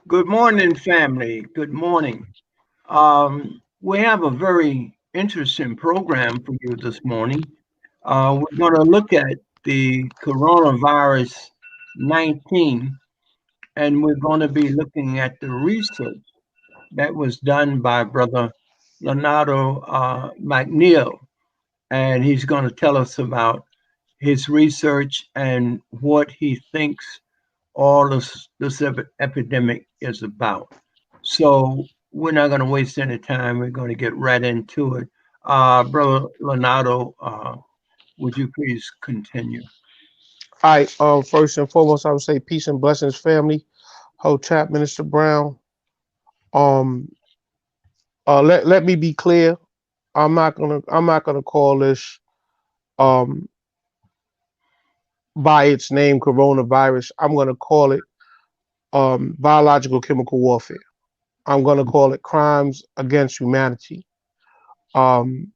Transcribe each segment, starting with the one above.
Good morning, family. Good morning. We have a very interesting program for you this morning. We're going to look at the coronavirus 19, and we're going to be looking at the research that was done by Brother Leonardo McNeil, and he's going to tell us about his research and what he thinks all this epidemic is about. So we're not going to waste any time. We're going to get right into it. Brother Leonardo, would you please continue? All right. First and foremost, I would say peace and blessings, family. Hotep, Minister Brown. Um, let me be clear. I'm not gonna call this um by its name coronavirus. I'm gonna call it biological chemical warfare. I'm gonna call it crimes against humanity. Um,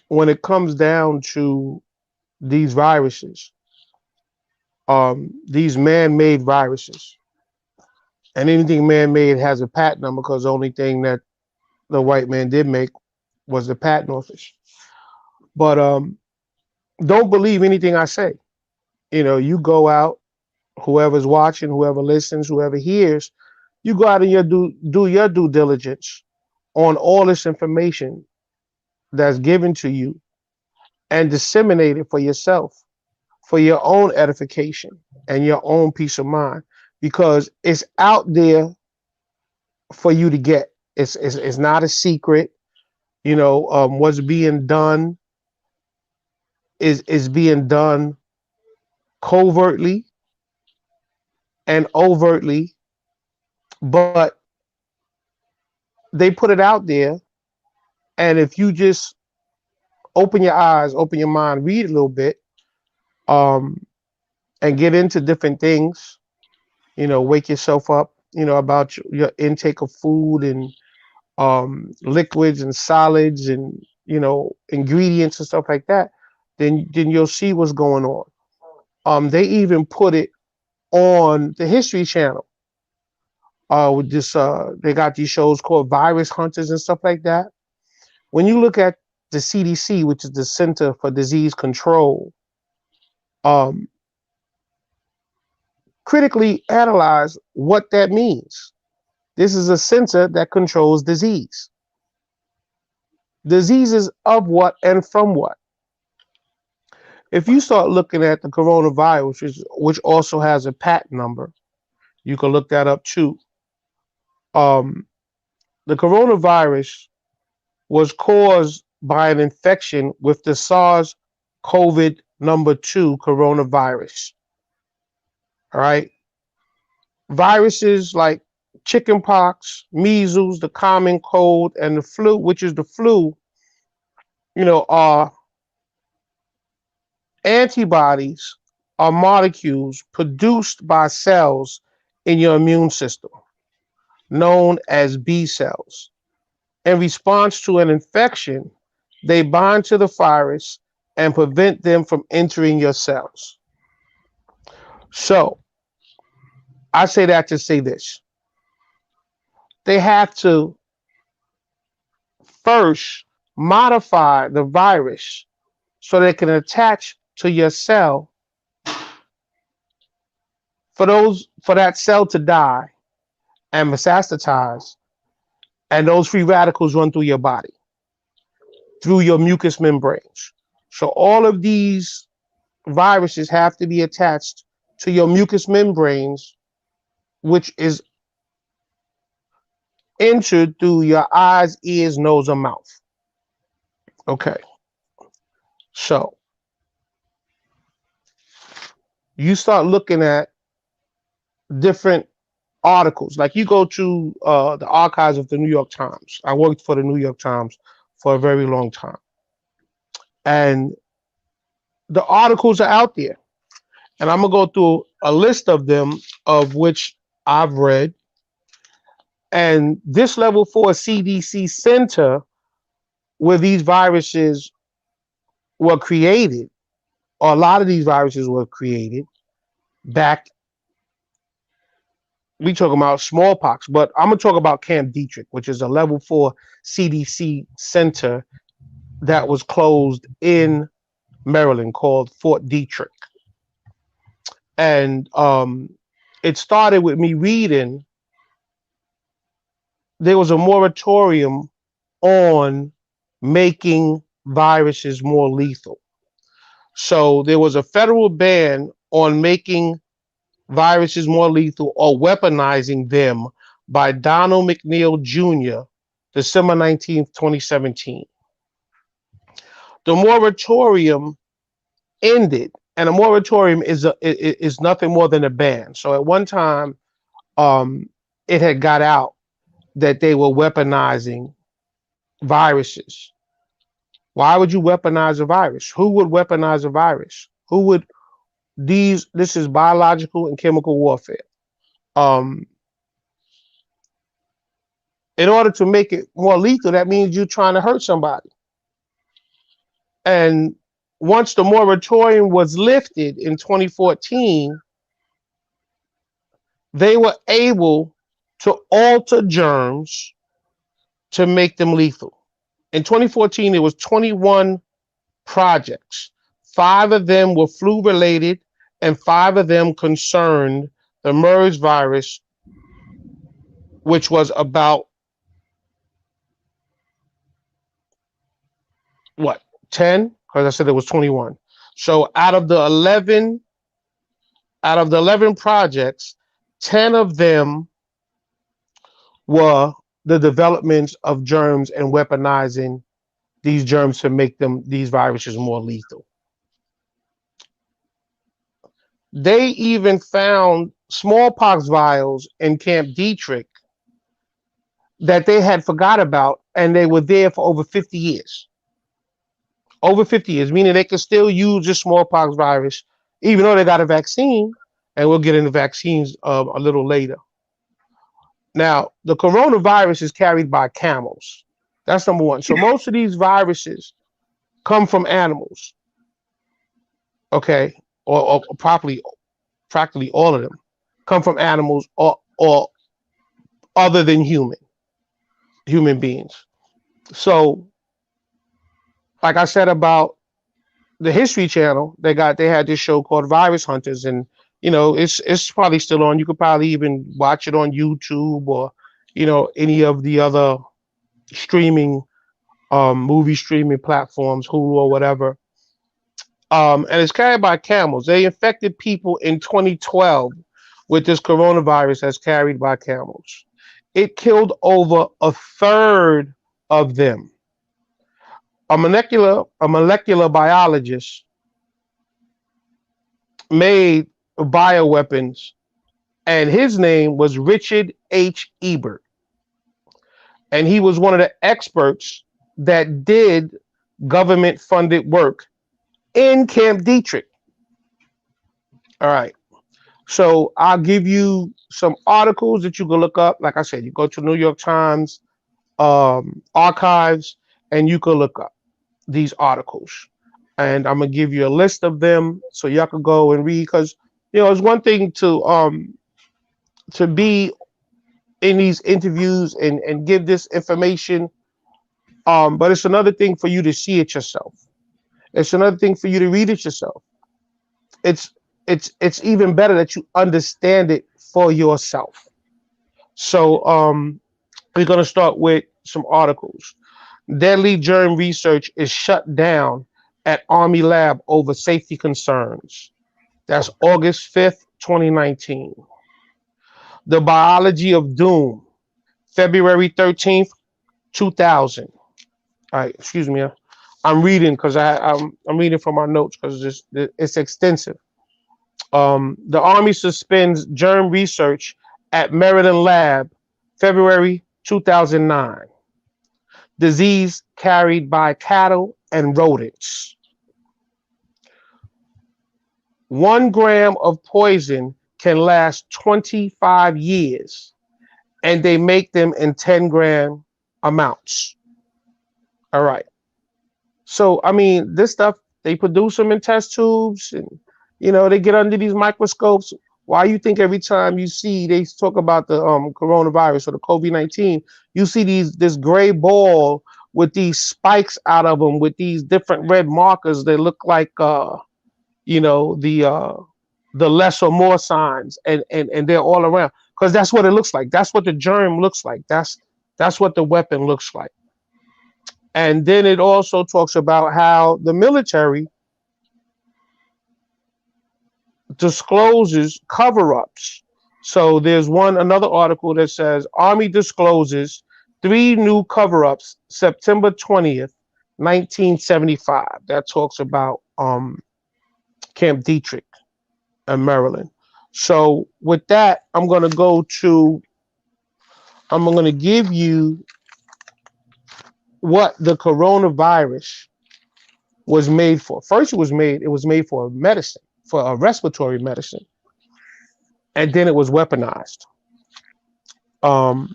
when it comes down to these viruses, these man-made viruses, and anything man-made has a patent number because the only thing that the white man did make was the patent office. But don't believe anything I say. You go out, whoever's watching, whoever listens, whoever hears, you go out and you do your due diligence on all this information that's given to you and disseminate it for yourself, for your own edification and your own peace of mind, because it's out there for you to get. It's not a secret. What's being done is being done covertly and overtly, but they put it out there. And if you just open your eyes, open your mind, read a little bit, um, and get into different things, wake yourself up, about your intake of food and liquids and solids and ingredients and stuff like that, then you'll see what's going on. They even put it on the History Channel. With this, they got these shows called Virus Hunters and stuff like that. When you look at the CDC, which is the Center for Disease Control, um, critically analyze what that means. This is a center that controls disease. Diseases of what and from what? If you start looking at the coronavirus, which also has a patent number, you can look that up too. Um, the coronavirus was caused by an infection with the SARS COVID number 2 coronavirus. All right. Viruses like chickenpox, measles, the common cold, and the flu, which is the flu, are antibodies, are molecules produced by cells in your immune system, known as B cells. In response to an infection, they bind to the virus and prevent them from entering your cells. So, I say that to say this. They have to first modify the virus so they can attach to your cell for that cell to die and metastasize, and those free radicals run through your body, through your mucous membranes. So all of these viruses have to be attached to your mucous membranes, which is entered through your eyes, ears, nose, or mouth. Okay. So you start looking at different articles. Like you go to the archives of the New York Times. I worked for the New York Times for a very long time. And the articles are out there. And I'm going to go through a list of them, of which I've read. And this level 4 CDC center where these viruses were created, or a lot of these viruses were created back We talking about smallpox, but I'm gonna talk about Camp Dietrich, which is a level 4 CDC center that was closed in Maryland called Fort Detrick. And it started with me reading there was a moratorium on making viruses more lethal. So there was a federal ban on making viruses more lethal or weaponizing them by Donald McNeil Jr., December 19th, 2017. The moratorium ended, and a moratorium is nothing more than a ban. So at one time, um, it had got out that they were weaponizing viruses. Why would you weaponize a virus? Who would weaponize a virus? Who would this is biological and chemical warfare. Um, in order to make it more lethal, that means you're trying to hurt somebody. And once the moratorium was lifted in 2014, they were able to alter germs to make them lethal. In 2014, there was 21 projects. 5 of them were flu related, and 5 of them concerned the MERS virus, which was about what 10? Because I said there was 21. So out of the 11 projects, 10 of them were the developments of germs and weaponizing these germs to make them these viruses more lethal. They even found smallpox vials in Camp Dietrich that they had forgot about, and they were there for over 50 years. Over 50 years, meaning they could still use the smallpox virus, even though they got a vaccine, and we'll get into vaccines a little later. Now, the coronavirus is carried by camels. That's number one. So most of these viruses come from animals, okay, or properly, practically all of them come from animals or other than human beings. So, like I said about the History Channel, they had this show called Virus Hunters, and it's probably still on. You could probably even watch it on YouTube or any of the other streaming movie streaming platforms, Hulu or whatever. And it's carried by camels. They infected people in 2012 with this coronavirus that's carried by camels. It killed over a third of them. A molecular biologist made bioweapons, and his name was Richard H. Ebert. And he was one of the experts that did government funded work in Camp Dietrich. All right. So I'll give you some articles that you can look up. Like I said, you go to New York Times archives, and you can look up these articles. And I'm gonna give you a list of them so y'all can go and read. Because it's one thing to be in these interviews and give this information, but it's another thing for you to see it yourself. It's another thing for you to read it yourself. It's even better that you understand it for yourself. So we're gonna start with some articles. Deadly germ research is shut down at Army lab over safety concerns. That's August 5th, 2019. The Biology of Doom, February 13th, 2000. All right, excuse me. I'm reading because I'm reading from my notes because it's extensive. The Army suspends germ research at Maryland lab, February 2009. Disease carried by cattle and rodents. 1 gram of poison can last 25 years, and they make them in 10-gram amounts. All right. So, I mean, this stuff, they produce them in test tubes, and, they get under these microscopes. Why you think every time you see they talk about the coronavirus or the COVID-19, you see this gray ball with these spikes out of them with these different red markers that look like you know the less or more signs, and they're all around because that's what it looks like. That's what the germ looks like. That's what the weapon looks like. And then it also talks about how the military discloses cover-ups. So there's another article that says Army discloses 3 new cover-ups September 20th, 1975. That talks about Camp Dietrich in Maryland. So with that, I'm going to give you what the coronavirus was made for. First, it was made for medicine, for a respiratory medicine, and then it was weaponized. Um,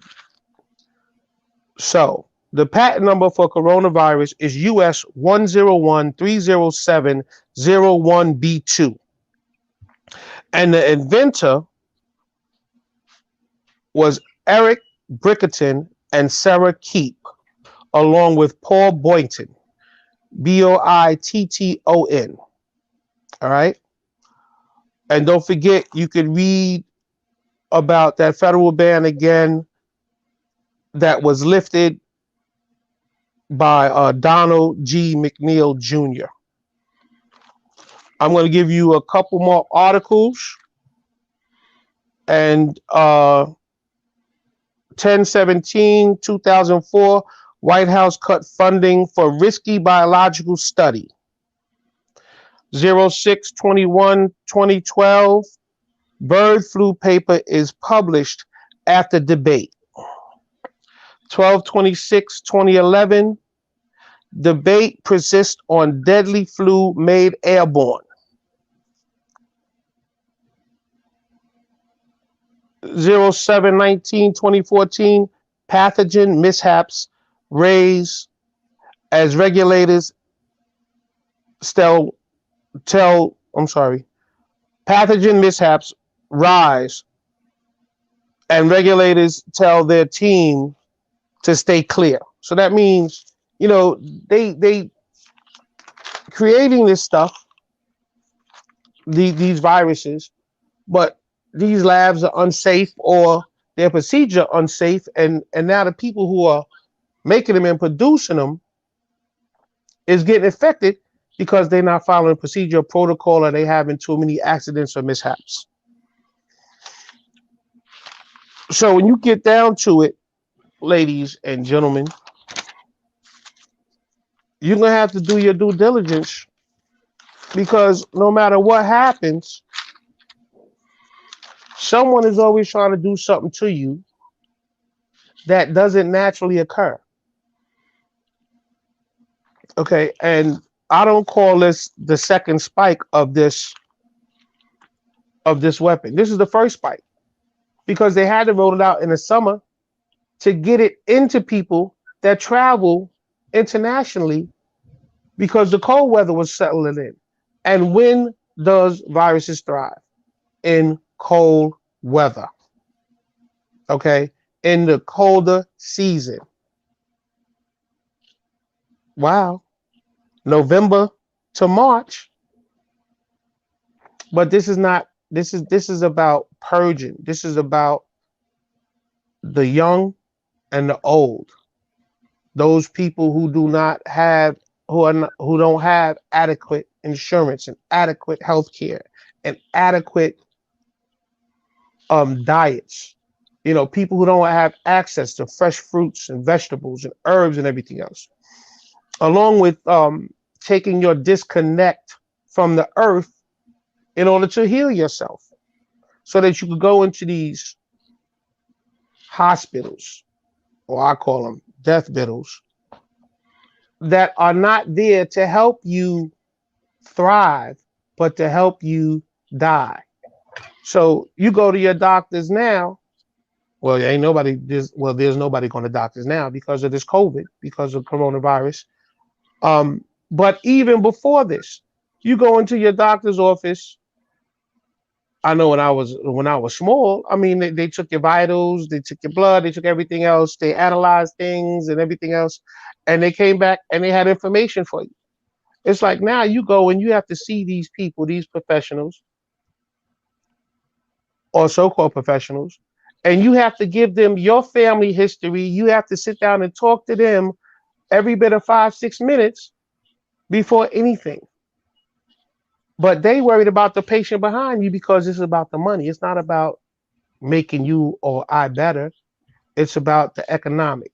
so the patent number for coronavirus is US 101307001B2, and the inventor was Eric Brickerton and Sarah Keep, along with Paul Boynton, Boitton. All right. And don't forget, you could read about that federal ban again that was lifted by Donald G. McNeil Jr. I'm going to give you a couple more articles. And 10/17/2004, White House cut funding for risky biological study. 06/21/2012, bird flu paper is published after debate. 12/26/2011, debate persists on deadly flu made airborne. 07/19/2014, pathogen mishaps raise as regulators pathogen mishaps rise and regulators tell their team to stay clear. So that means, they creating this stuff, these viruses, but these labs are unsafe or their procedure unsafe, and now the people who are making them and producing them is getting affected because they're not following procedure or protocol, or they having too many accidents or mishaps. So when you get down to it, ladies and gentlemen, you're gonna have to do your due diligence, because no matter what happens, someone is always trying to do something to you that doesn't naturally occur. Okay, and I don't call this the second spike of this weapon. This is the first spike, because they had to roll it out in the summer to get it into people that travel internationally, because the cold weather was settling in. And when does viruses thrive? In cold weather. Okay, in the colder season. Wow. November to March. But this is about purging. This is about the young and the old. Those people who don't have adequate insurance and adequate health care and adequate diets. People who don't have access to fresh fruits and vegetables and herbs and everything else. Along with taking your disconnect from the earth in order to heal yourself, so that you could go into these hospitals, or I call them death biddles, that are not there to help you thrive, but to help you die. So you go to your doctors now. Well, there's nobody going to doctors now because of this COVID, because of coronavirus. But even before this, you go into your doctor's office I know when I was small, I mean they took your vitals, they took your blood, they took everything else, they analyzed things and everything else, and they came back and they had information for you. It's like now you go and you have to see these people, these professionals or so-called professionals, and you have to give them your family history. You have to sit down and talk to them every bit of 5, 6 minutes before anything. But they worried about the patient behind you because it's about the money. It's not about making you or I better. It's about the economic.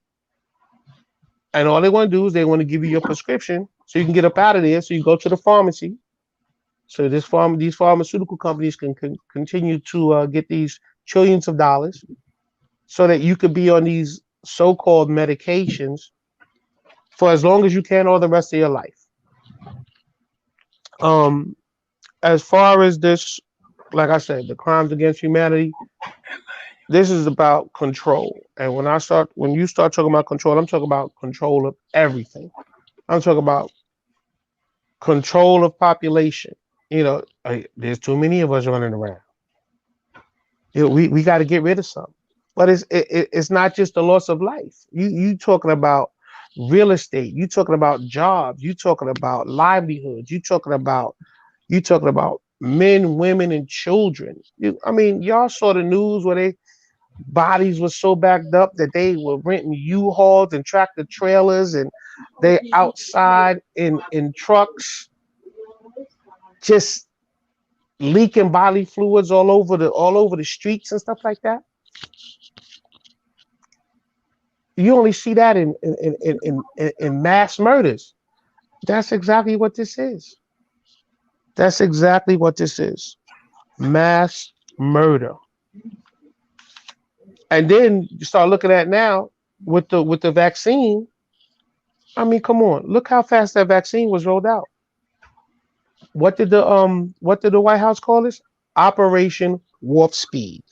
And all they want to do is they want to give you your prescription so you can get up out of there. So you go to the pharmacy. So these pharmaceutical companies can continue to get these trillions of dollars so that you could be on these so-called medications for as long as you can or the rest of your life. Um, as far as this, like I said, the crimes against humanity, this is about control. And when you start talking about control, I'm talking about control of everything. I'm talking about control of population. There's too many of us running around. We got to get rid of some. But it's not just the loss of life. You talking about real estate. You talking about jobs. You talking about livelihoods. You talking about men, women, and children. Y'all saw the news where they bodies were so backed up that they were renting U-Hauls and tractor trailers, and they outside in trucks, just leaking bodily fluids all over the streets and stuff like that. You only see that in mass murders. That's exactly what this is. That's exactly what this is. Mass murder. And then you start looking at now with the vaccine. Come on, look how fast that vaccine was rolled out. What did the White House call this? Operation Warp Speed.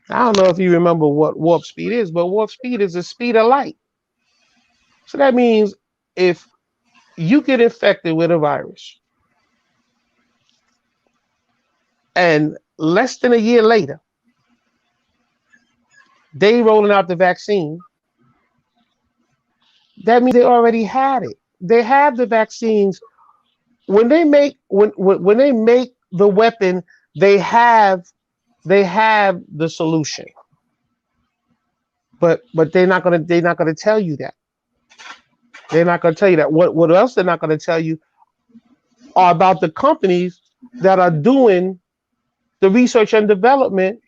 I don't know if you remember what warp speed is, but warp speed is the speed of light. So that means if you get infected with a virus and less than a year later, they rolling out the vaccine, that means they already had it. They have the vaccines. When they make when they make the weapon, they have the solution. But they're not gonna tell you that. They're not gonna tell you that. What else they're not gonna tell you are about the companies that are doing the research and development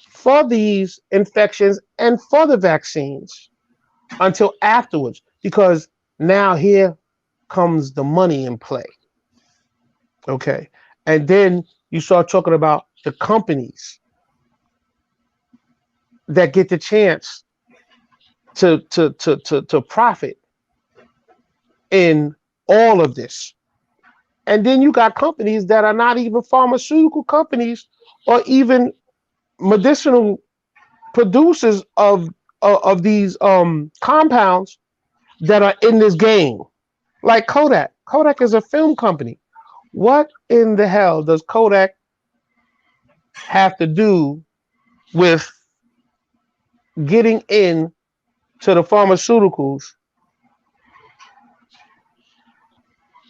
for these infections and for the vaccines until afterwards, because now here comes the money in play. Okay. And then you start talking about the companies that get the chance to profit in all of this. And then you got companies that are not even pharmaceutical companies or even medicinal producers of these compounds that are in this game. Like Kodak. Kodak is a film company. What in the hell does Kodak have to do with getting in to the pharmaceuticals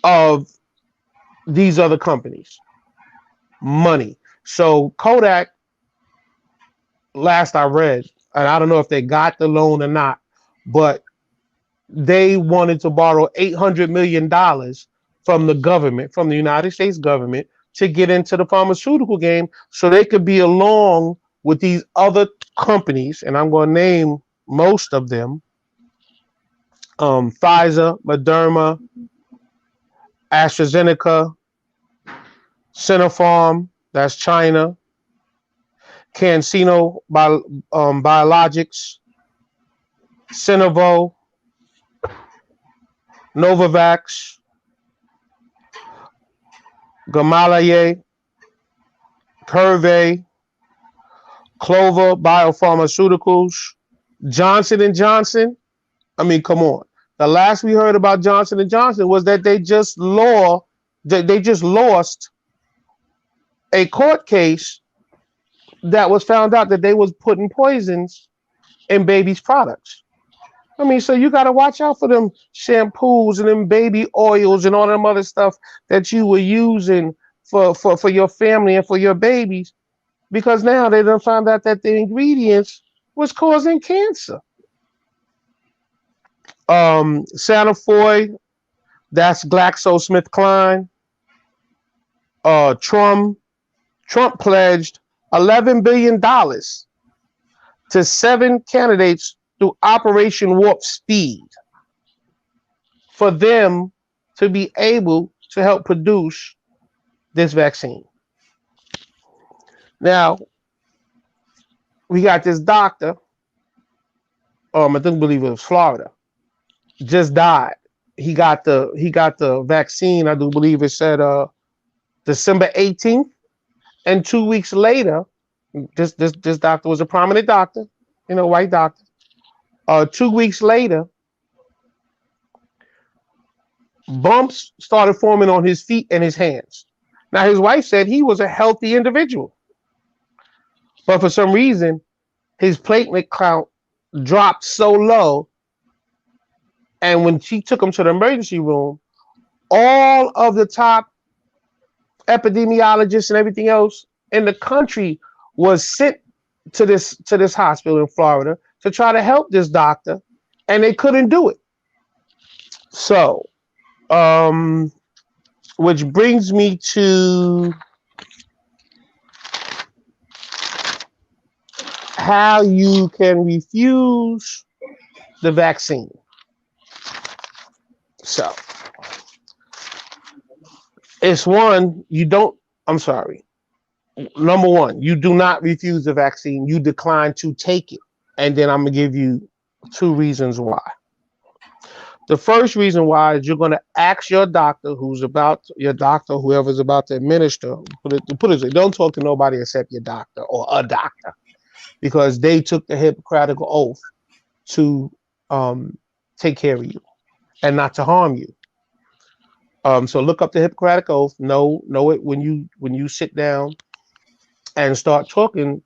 of these other companies? Money. So Kodak, last I read, and I don't know if they got the loan or not, but they wanted to borrow $800 million from the government, from the United States government, to get into the pharmaceutical game so they could be along with these other companies, and I'm going to name most of them: Pfizer, Moderna, AstraZeneca, Sinopharm, that's China, CanSino Biologics, Sinovo, Novavax, Gamaleya, Curve, Clover Biopharmaceuticals, Johnson and Johnson. Come on. The last we heard about Johnson and Johnson was that they just lost a court case that was found out that they was putting poisons in babies' products. I mean, so you got to watch out for them shampoos and them baby oils and all them other stuff that you were using for your family and for your babies, because now they done found out that the ingredients was causing cancer. Sanofi, that's GlaxoSmithKline. Trump pledged $11 billion to 7 candidates through Operation Warp Speed for them to be able to help produce this vaccine. Now, we got this doctor, I believe it was Florida, just died. He got the vaccine, I do believe it said December 18th, and 2 weeks later, this doctor was a prominent doctor, white doctor. 2 weeks later, bumps started forming on his feet and his hands. Now, his wife said he was a healthy individual, but for some reason, his platelet count dropped so low. And when she took him to the emergency room, all of the top epidemiologists and everything else in the country was sent to this hospital in Florida to try to help this doctor, and they couldn't do it. So, which brings me to how you can refuse the vaccine. So, it's one, number one, you do not refuse the vaccine, you decline to take it. And then I'm going to give you 2 reasons why. The first reason why is you're going to ask your doctor, whoever's about to administer, put it, don't talk to nobody except your doctor or a doctor, because they took the Hippocratic oath to take care of you and not to harm you. So look up the Hippocratic oath, know it when you sit down and start talking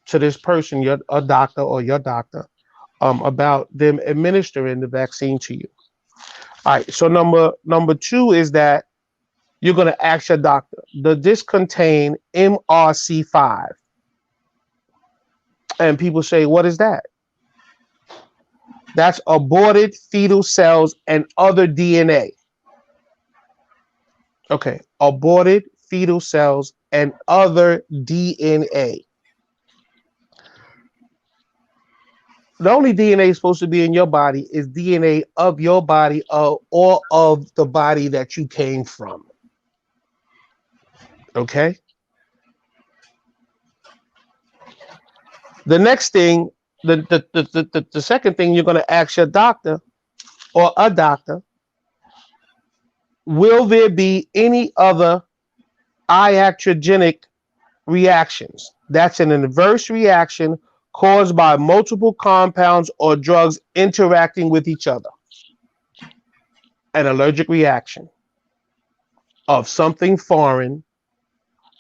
to this person, a doctor or your doctor, about them administering the vaccine to you. All right. So number 2 is that you're going to ask your doctor, does this contain MRC5? And people say, what is that? That's aborted fetal cells and other DNA. Okay. Aborted fetal cells and other DNA. The only DNA supposed to be in your body is DNA of your body or of the body that you came from. Okay? The next thing, the second thing you're going to ask your doctor or a doctor, will there be any other iatrogenic reactions? That's an adverse reaction caused by multiple compounds or drugs interacting with each other. An allergic reaction of something foreign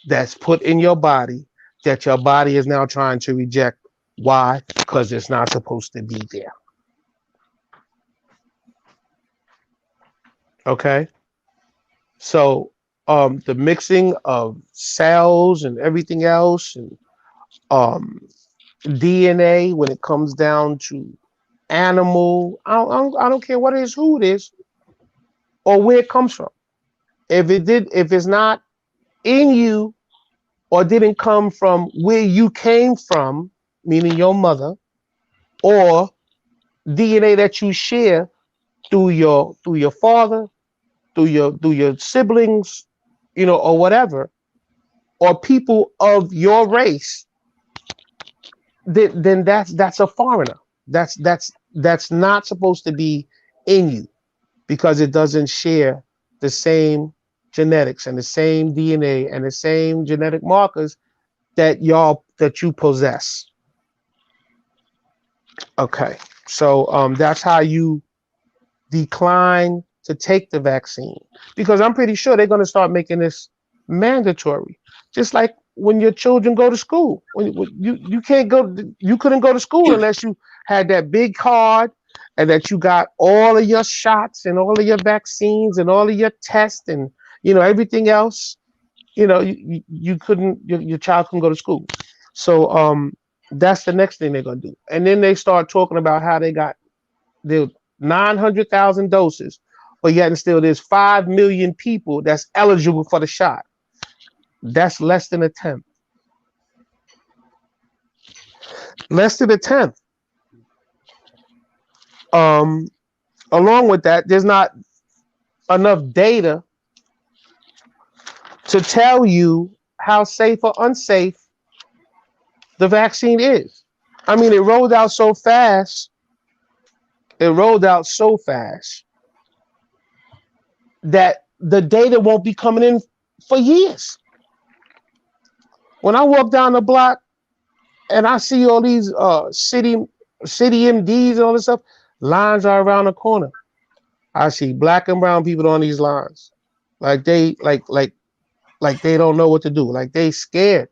that's put in your body that your body is now trying to reject. Why? Because it's not supposed to be there. Okay? So the mixing of cells and everything else, and DNA, when it comes down to animal, I don't care what it is, who it is, or where it comes from. If it's not in you or didn't come from where you came from, meaning your mother, or DNA that you share through your father, through your siblings, or whatever, or people of your race, then that's a foreigner. That's not supposed to be in you, because it doesn't share the same genetics and the same DNA and the same genetic markers that you possess. Okay, so that's how you decline to take the vaccine, because I'm pretty sure they're going to start making this mandatory. Just like when your children go to school, when you can't go, you couldn't go to school unless you had that big card and that you got all of your shots and all of your vaccines and all of your tests and everything else. You couldn't, your child couldn't go to school. So that's the next thing they're gonna do. And then they start talking about how they got the 900,000 doses, but yet and still there's 5 million people that's eligible for the shot. That's less than a tenth. Less than a tenth. Um, Along with that, there's not enough data to tell you how safe or unsafe the vaccine is. I mean, it rolled out so fast. It rolled out so fast that the data won't be coming in for years. When I walk down the block and I see all these city MDs and all this stuff, lines are around the corner. I see black and brown people on these lines, like they don't know what to do, like they scared.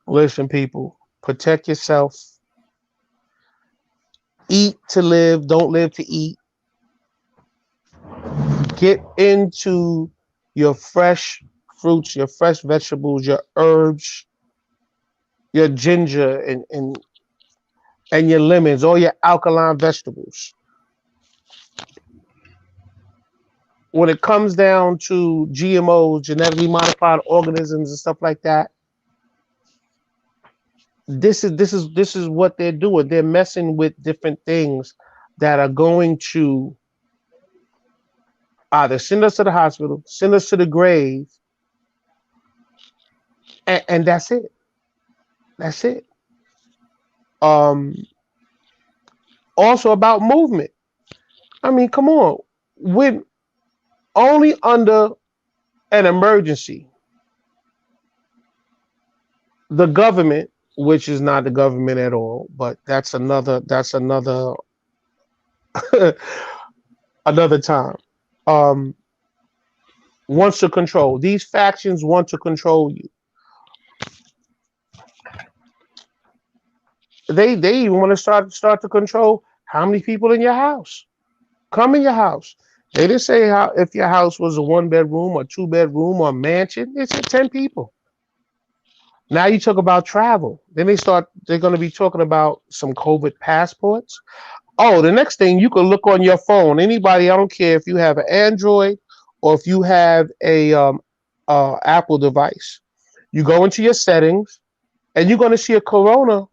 Listen, people, protect yourself. Eat to live, don't live to eat. Get into your fresh fruits, your fresh vegetables, your herbs, your ginger and your lemons, all your alkaline vegetables. When it comes down to GMOs, genetically modified organisms and stuff like that, this is what they're doing. They're messing with different things that are going to either send us to the hospital, send us to the grave, and that's it. That's it. Um, Also about movement. I mean, come on. When only under an emergency, the government, which is not the government at all, but that's another another time. Um, Wants to control. These factions want to control you. They even want to start to control how many people in your house come in your house. They didn't say how if your house was a 1 bedroom or 2 bedroom or mansion. They said 10 people. Now you talk about travel. Then they're going to be talking about some COVID passports. Oh, the next thing, you can look on your phone. Anybody, I don't care if you have an Android or if you have a Apple device. You go into your settings and you're going to see a coronavirus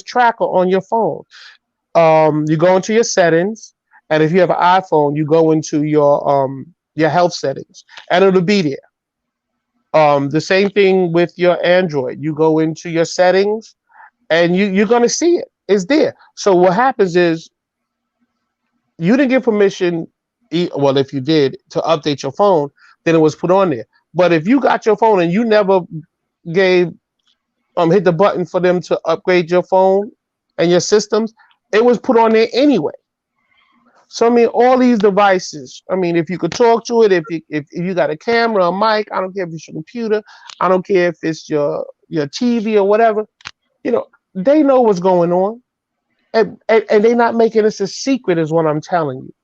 tracker on your phone. You go into your settings, and if you have an iPhone, you go into your health settings, and it'll be there. The same thing with your Android. You go into your settings, and you're gonna see it. It's there. So what happens is you didn't give permission. Well, if you did to update your phone, then it was put on there. But if you got your phone and you never gave hit the button for them to upgrade your phone and your systems, it was put on there anyway. So I mean, all these devices. I mean, if you could talk to it, if you got a camera, a mic, I don't care if it's your computer, I don't care if it's your TV or whatever. They know what's going on, and they're not making this a secret, is what I'm telling you.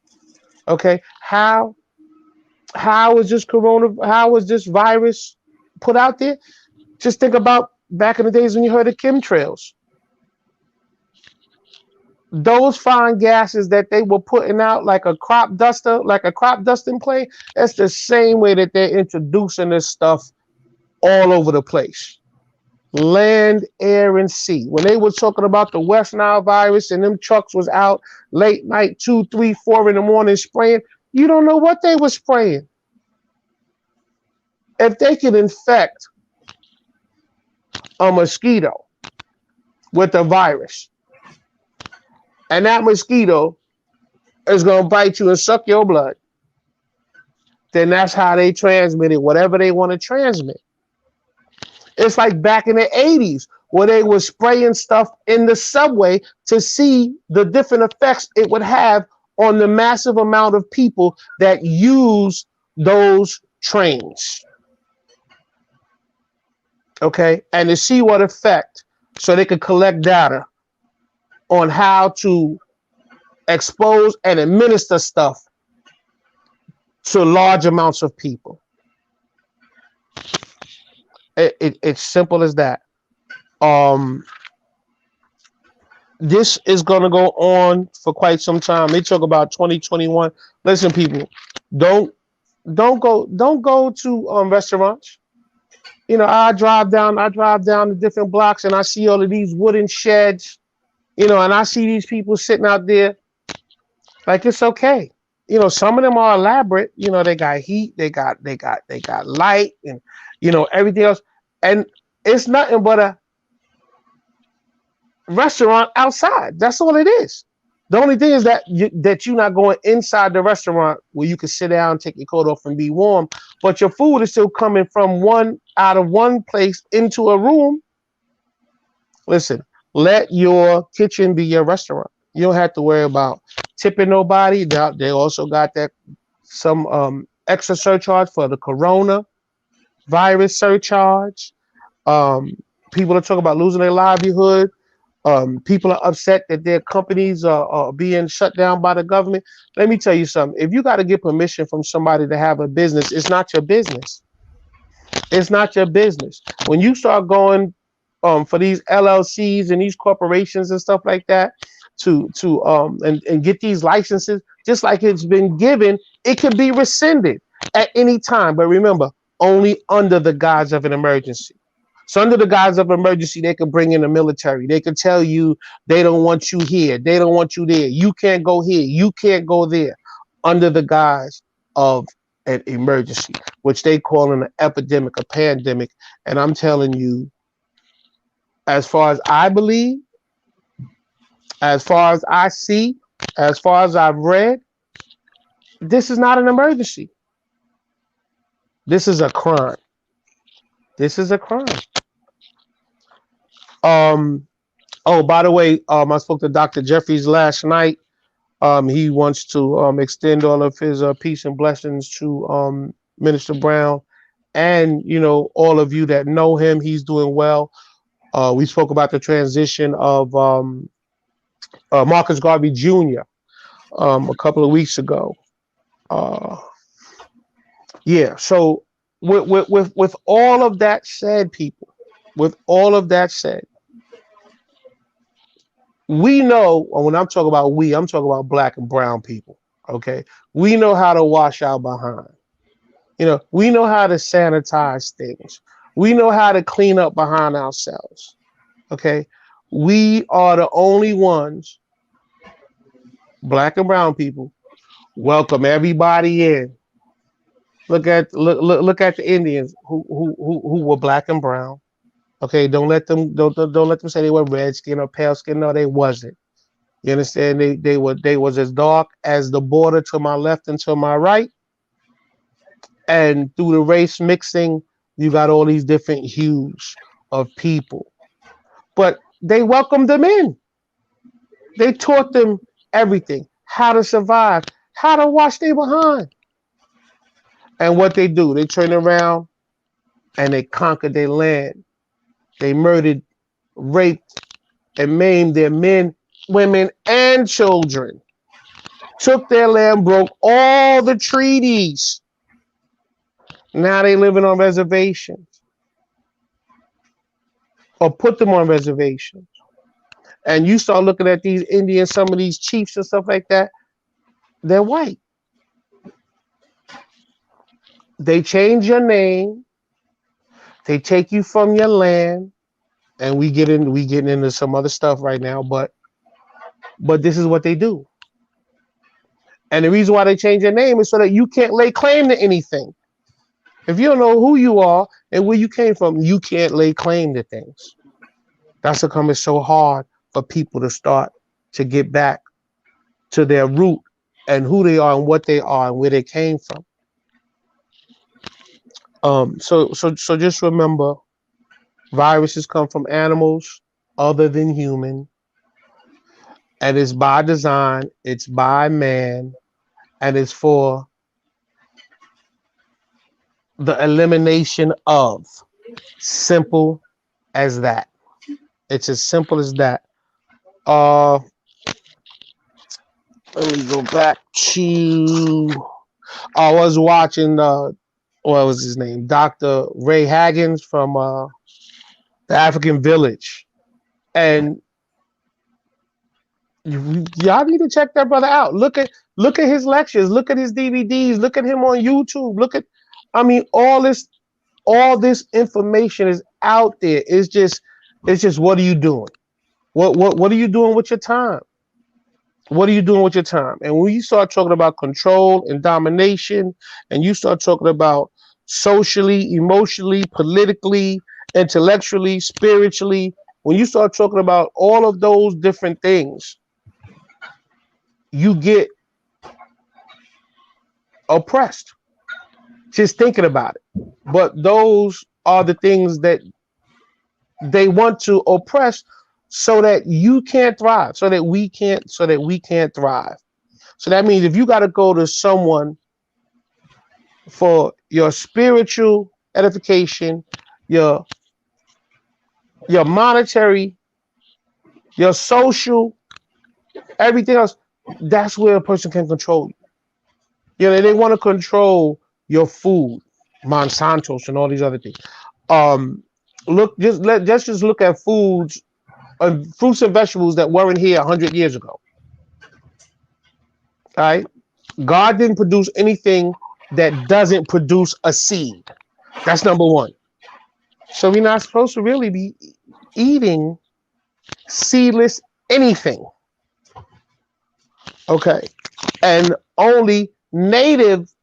Okay, how is this corona? How is this virus put out there? Just think about back in the days when you heard of chemtrails. Those fine gases that they were putting out like a crop duster, like a crop dusting plane, that's the same way that they're introducing this stuff all over the place. Land, air, and sea. When they were talking about the West Nile virus and them trucks was out late night, 2, 3, 4 in the morning spraying, you don't know what they were spraying. If they can infect a mosquito with a virus, and that mosquito is going to bite you and suck your blood, then that's how they transmit it, whatever they want to transmit. It's like back in the 80s where they were spraying stuff in the subway to see the different effects it would have on the massive amount of people that use those trains, okay, and to see what effect, so they could collect data on how to expose and administer stuff to large amounts of people. It's simple as that. Um, this is going to go on for quite some time. They talk about 2021. Listen, people, don't don't go to restaurants. You know, I drive down the different blocks and I see all of these wooden sheds, you know, and I see these people sitting out there like it's okay. You know, some of them are elaborate. You know, they got heat, they got light, and you know everything else. And it's nothing but a restaurant outside. That's all it is. The only thing is that you're not going inside the restaurant where you can sit down, take your coat off, and be warm. But your food is still coming from one place into a room. Listen, let your kitchen be your restaurant. You don't have to worry about tipping nobody. They also got that some extra surcharge for the corona virus surcharge. Um, People are talking about losing their livelihood. People are upset that their companies are being shut down by the government. Let me tell you something. If you got to get permission from somebody to have a business, it's not your business. It's not your business. When you start going for these LLCs and these corporations and stuff like that and get these licenses, just like it's been given, it can be rescinded at any time. But remember, only under the guise of an emergency. So under the guise of emergency, they could bring in the military. They could tell you they don't want you here. They don't want you there. You can't go here. You can't go there. Under the guise of an emergency, which they call an epidemic, a pandemic. And I'm telling you, as far as I believe, as far as I see, as far as I've read, this is not an emergency. This is a crime. This is a crime. Oh, by the way, I spoke to Dr. Jeffries last night. He wants to extend all of his peace and blessings to Minister Brown, and you know all of you that know him. He's doing well. We spoke about the transition of Marcus Garvey Jr. A couple of weeks ago. Uh, yeah. So with all of that said, people, with all of that said, we know, when I'm talking about we, I'm talking about black and brown people. Okay, we know how to wash our behind. You know, we know how to sanitize things. We know how to clean up behind ourselves. Okay, we are the only ones, black and brown people, welcome everybody in. Look at the Indians who were black and brown. Okay, don't let them say they were red skin or pale skin. No, they wasn't. You understand? They was as dark as the border to my left and to my right. And through the race mixing, you got all these different hues of people. But they welcomed them in. They taught them everything, how to survive, how to wash their behind. And what they do, they turn around and they conquered their land. They murdered, raped, and maimed their men, women, and children. Took their land, broke all the treaties. Now they living on reservations, or put them on reservations. And you start looking at these Indians, some of these chiefs and stuff like that, they're white. They change your name, they take you from your land, and we getting into some other stuff right now, but this is what they do. And the reason why they change your name is so that you can't lay claim to anything. If you don't know who you are and where you came from, you can't lay claim to things. That's becoming so hard for people to start to get back to their root and who they are and what they are and where they came from. So just remember, viruses come from animals other than human, and it's by design, it's by man, and it's for the elimination of. Simple as that. It's as simple as that. Uh, Let me go back to. I was watching. What was his name? Dr. Ray Haggins from the African Village, and y'all need to check that brother out. Look at his lectures. Look at his DVDs. Look at him on YouTube. I mean, all this information is out there. It's just what are you doing? What are you doing with your time? What are you doing with your time? And when you start talking about control and domination, and you start talking about socially, emotionally, politically, intellectually, spiritually, when you start talking about all of those different things, you get oppressed just thinking about it. But those are the things that they want to oppress so that you can't thrive, so that we can't thrive. So that means if you got to go to someone for your spiritual edification, your your monetary, your social, everything else, that's where a person can control you. They want to control your food, Monsanto's and all these other things. Um, just look at foods, fruits and vegetables that weren't here 100 years ago. All right, God didn't produce anything that doesn't produce a seed. That's number one. So we're not supposed to really be eating seedless anything. Okay, and only native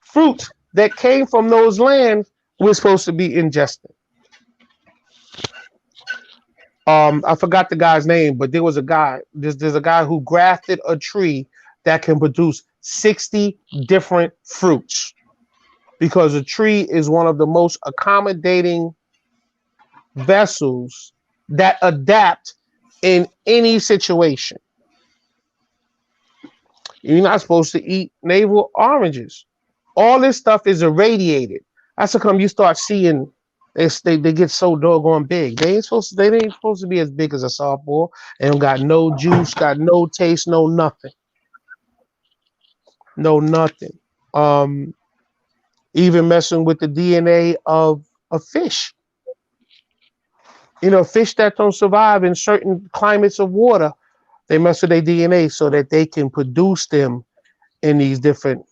fruits that came from those lands we're supposed to be ingesting. I forgot the guy's name, but there was a guy. There's a guy who grafted a tree that can produce 60 different fruits because a tree is one of the most accommodating vessels that adapt in any situation. You're not supposed to eat navel oranges. All this stuff is irradiated. That's how come you start seeing they get so doggone big. They ain't supposed to be as big as a softball. They don't got no juice, got no taste, no nothing. No nothing. Um, Even messing with the DNA of a fish. Fish that don't survive in certain climates of water, they mess with their DNA so that they can produce them in these different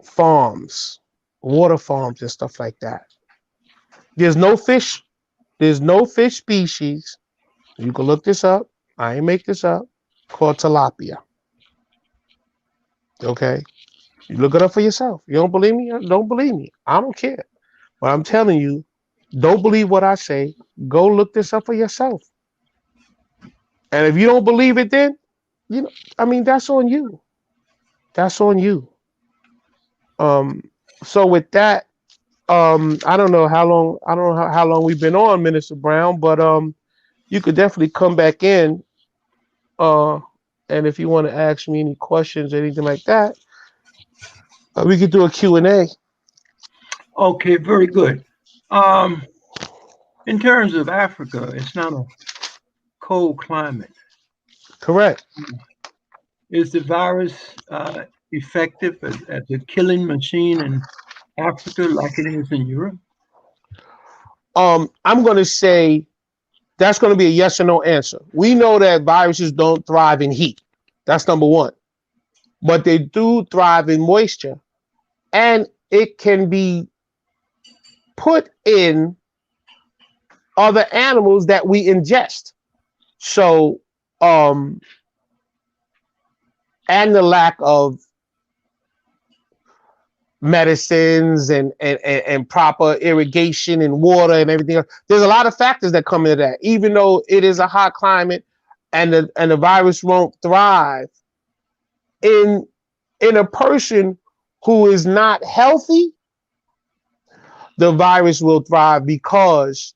farms, water farms and stuff like that. There's no fish. There's no fish species. You can look this up. I ain't make this up. Called tilapia. Okay, you look it up for yourself. You don't believe me? Don't believe me. I don't care. But I'm telling you, don't believe what I say. Go look this up for yourself. And if you don't believe it, then that's on you. That's on you. Um, so with that, I don't know how long. I don't know how long we've been on, Minister Brown, but you could definitely come back in. Uh, and if you want to ask me any questions or anything like that, we could do a Q&A. Okay, very good. Um, in terms of Africa, it's not a cold climate. Correct. Is the virus effective as a killing machine in Africa like it is in Europe? I'm going to say that's going to be a yes or no answer. We know that viruses don't thrive in heat. That's number one. But they do thrive in moisture. And it can be put in other animals that we ingest. So, and the lack of medicines and proper irrigation and water and everything else. There's a lot of factors that come into that. Even though it is a hot climate and the virus won't thrive in a person who is not healthy, the virus will thrive because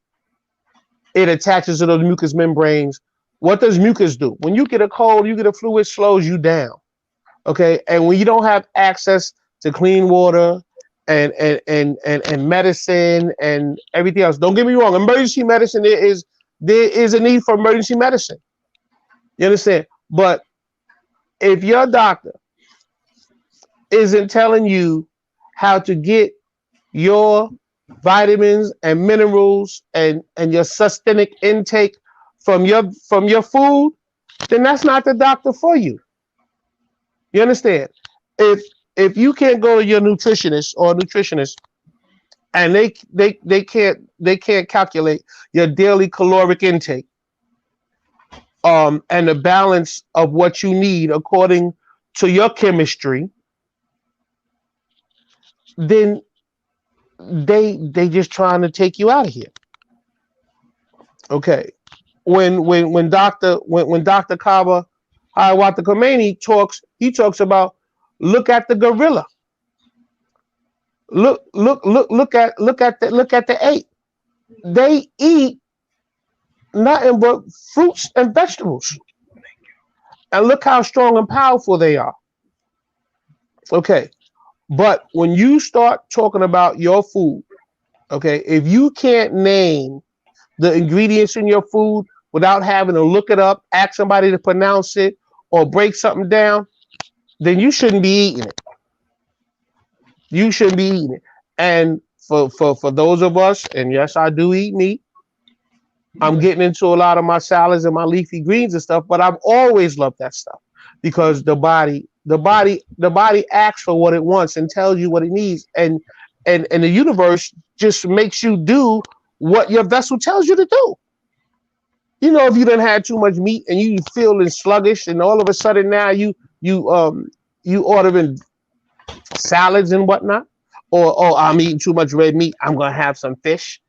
it attaches to those mucous membranes. What does mucus do? When you get a cold, you get a flu, it slows you down. Okay. And when you don't have access to clean water and medicine and everything else. Don't get me wrong. Emergency medicine, there is a need for emergency medicine. You understand? But if your doctor isn't telling you how to get your vitamins and minerals and your sustainic intake from your food, then that's not the doctor for you. You understand? If if you can't go to your nutritionist or nutritionist and they can't calculate your daily caloric intake and the balance of what you need according to your chemistry, then they just trying to take you out of here. Okay. When Dr. Kaba Hiawatha Khomeini talks, he talks about look at the gorilla. Look at the ape. They eat nothing but fruits and vegetables. And look how strong and powerful they are. Okay. But when you start talking about your food, okay, if you can't name the ingredients in your food without having to look it up, ask somebody to pronounce it, or break something down, then you shouldn't be eating it. You shouldn't be eating it. And for those of us, and yes, I do eat meat. I'm getting into a lot of my salads and my leafy greens and stuff, but I've always loved that stuff because the body acts for what it wants and tells you what it needs, and the universe just makes you do what your vessel tells you to do. If you done had too much meat and you feeling sluggish, and all of a sudden now you ordering salads and whatnot, or I'm eating too much red meat, I'm gonna have some fish.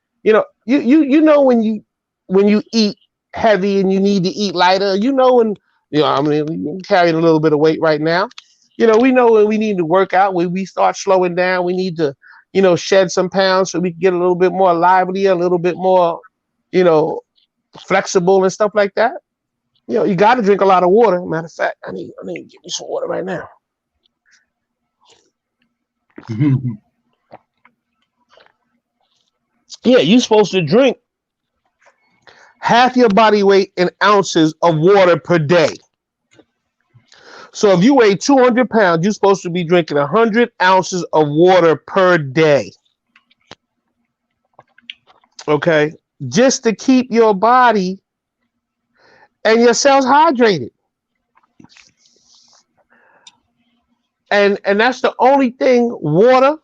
When you eat heavy and you need to eat lighter, and I mean, you're carrying a little bit of weight right now. We know when we need to work out, when we start slowing down, we need to, shed some pounds so we can get a little bit more lively, a little bit more, you know, flexible and stuff like that. You got to drink a lot of water. Matter of fact, I need to get me some water right now. Yeah, you're supposed to drink half your body weight in ounces of water per day. So if you weigh 200 pounds, you're supposed to be drinking 100 ounces of water per day. Okay? Just to keep your body and your cells hydrated. And that's the only thing, water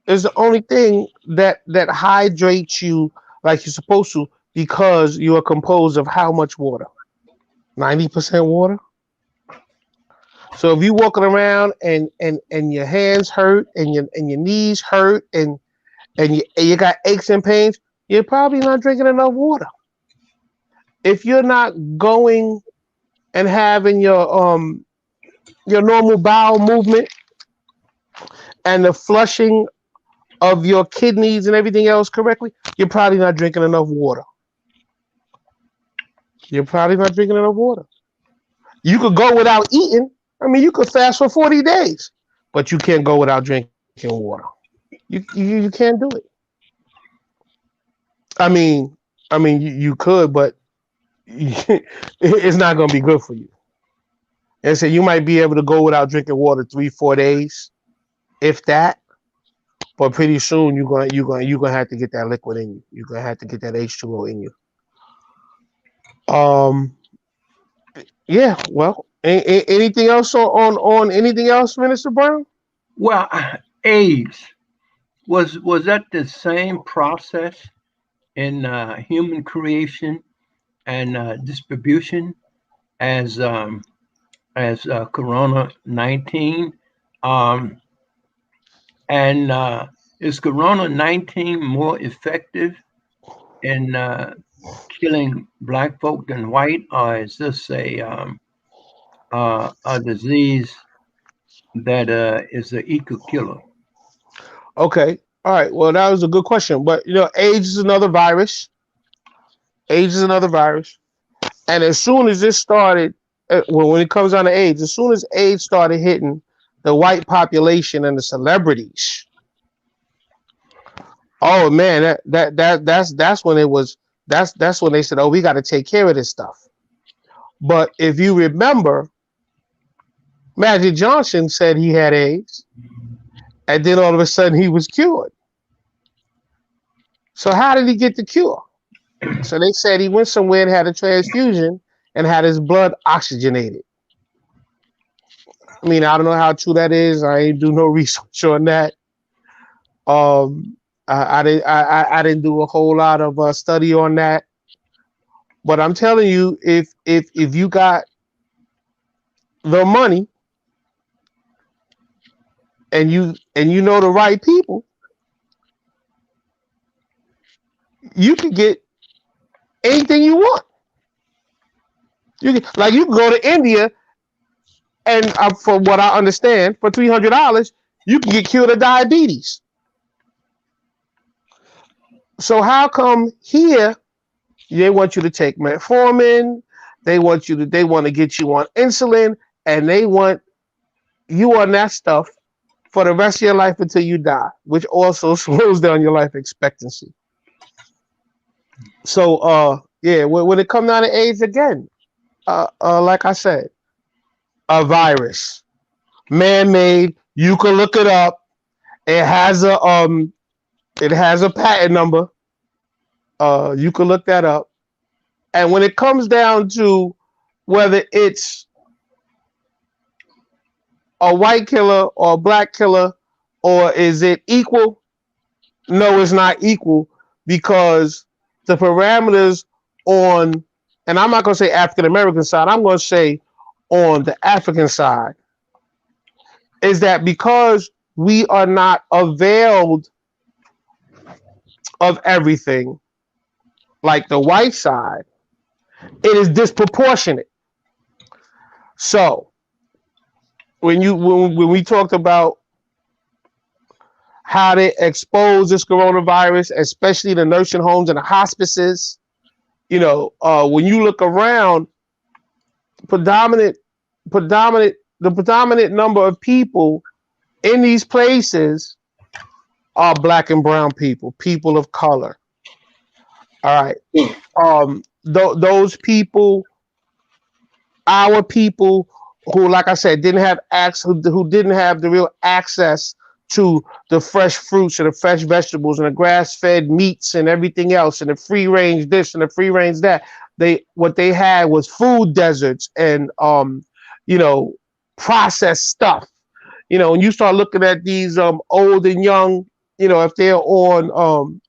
is the only thing that hydrates you like you're supposed to, because you are composed of how much water? 90% water. So if you're walking around and your hands hurt and your knees hurt and you got aches and pains, you're probably not drinking enough water. If you're not going and having your normal bowel movement and the flushing of your kidneys and everything else correctly, you're probably not drinking enough water. You're probably not drinking enough water. You could go without eating. I mean, you could fast for 40 days, but you can't go without drinking water. You can't do it. I mean, you could, but it's not going to be good for you. And so you might be able to go without drinking water 3-4 days, if that. But pretty soon you're gonna have to get that liquid in you. You're gonna have to get that H2O in you. Yeah. Well, anything else on anything else, Minister Brown? Well, AIDS was that the same process in human creation and distribution as Corona-19? Um, and is Corona-19 more effective in killing black folk than white, or is this a disease that is an eco killer? Okay. All right. Well, that was a good question. But AIDS is another virus. AIDS is another virus. And as soon as this started, when it comes down to AIDS, as soon as AIDS started hitting the white population and the celebrities. Oh man, that's when it was. That's when they said, "Oh, we got to take care of this stuff." But if you remember, Magic Johnson said he had AIDS, and then all of a sudden he was cured. So how did he get the cure? So they said he went somewhere and had a transfusion and had his blood oxygenated. I mean, I don't know how true that is. I ain't do no research on that. I didn't do a whole lot of study on that. But I'm telling you, if you got the money and you know the right people, you can get anything you want. You can go to India and from what I understand, for $300, you can get cured of diabetes. So how come here they want you to take metformin, they want to get you on insulin, and they want you on that stuff for the rest of your life until you die, which also slows down your life expectancy. So yeah, when it comes down to AIDS again, like I said, a virus, man-made. You can look it up. It has a patent number. You can look that up. And when it comes down to whether it's a white killer or a black killer, or is it equal? No, it's not equal, because the parameters on, and I'm not going to say African American side, I'm going to say on the African side, is that because we are not availed of everything like the white side, it is disproportionate. So when we talked about how they expose this coronavirus, especially the nursing homes and the hospices, when you look around, the predominant number of people in these places are black and brown people of color. All right. Those people, our people who, like I said, didn't have access, who didn't have the real access to the fresh fruits and the fresh vegetables and the grass-fed meats and everything else and the free-range this and the free-range that. What they had was food deserts and processed stuff. When you start looking at these old and young, if they're on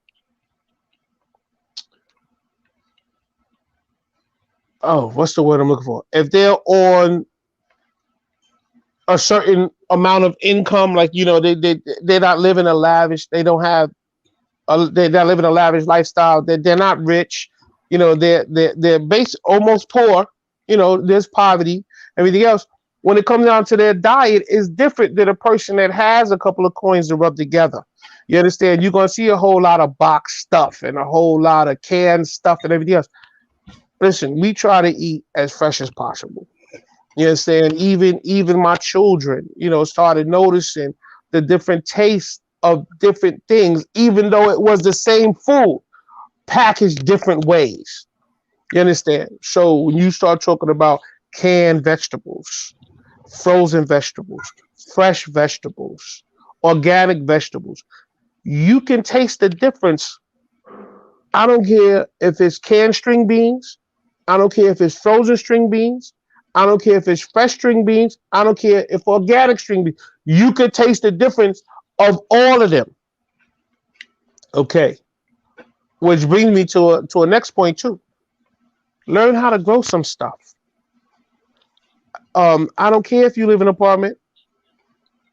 what's the word I'm looking for? If they're on a certain amount of income, like they're not living a lavish, they're not living a lavish lifestyle. They're not rich, they're based almost poor. There's poverty, everything else. When it comes down to their diet, is different than a person that has a couple of coins to rub together. You understand? You're gonna see a whole lot of box stuff and a whole lot of canned stuff and everything else. Listen, we try to eat as fresh as possible. You understand? Even my children, started noticing the different tastes of different things, even though it was the same food, packaged different ways. You understand? So when you start talking about canned vegetables, frozen vegetables, fresh vegetables, organic vegetables, you can taste the difference. I don't care if it's canned string beans. I don't care if it's frozen string beans. I don't care if it's fresh string beans. I don't care if organic string beans. You could taste the difference of all of them. Okay. Which brings me to a next point too. Learn how to grow some stuff. I don't care if you live in an apartment.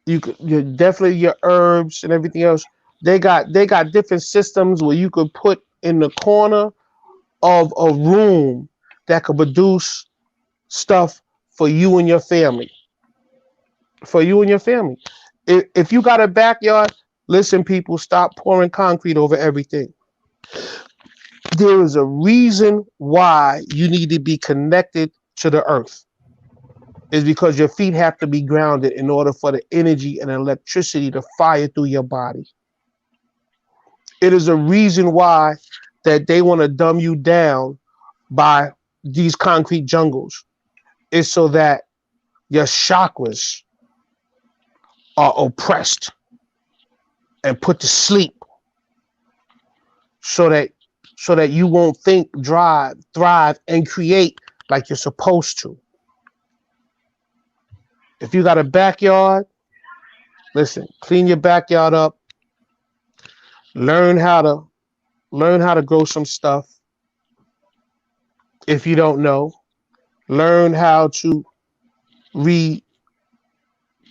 You definitely your herbs and everything else. They got different systems where you could put in the corner of a room that could produce stuff for you and your family. For you and your family. If you got a backyard, listen, people, stop pouring concrete over everything. There is a reason why you need to be connected to the earth. is because your feet have to be grounded in order for the energy and electricity to fire through your body. It is a reason why that they want to dumb you down by these concrete jungles. Is so that your chakras are oppressed and put to sleep so that you won't think, drive, thrive, and create like you're supposed to. If you got a backyard, listen, clean your backyard up. Learn how to grow some stuff. If you don't know, learn how to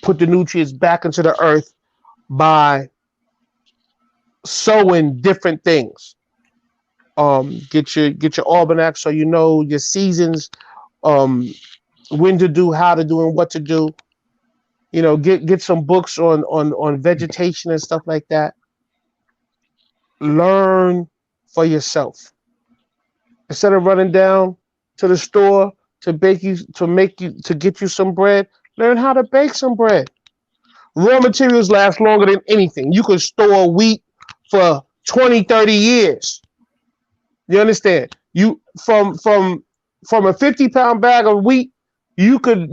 put the nutrients back into the earth by sowing different things. Get your almanac so you know your seasons, when to do, how to do, and what to do. You know, get some books on vegetation and stuff like that. Learn for yourself. Instead of running down to the store to get you some bread, learn how to bake some bread. Raw materials last longer than anything. You could store wheat for 20, 30 years. You understand? You from a 50-pound bag of wheat, you could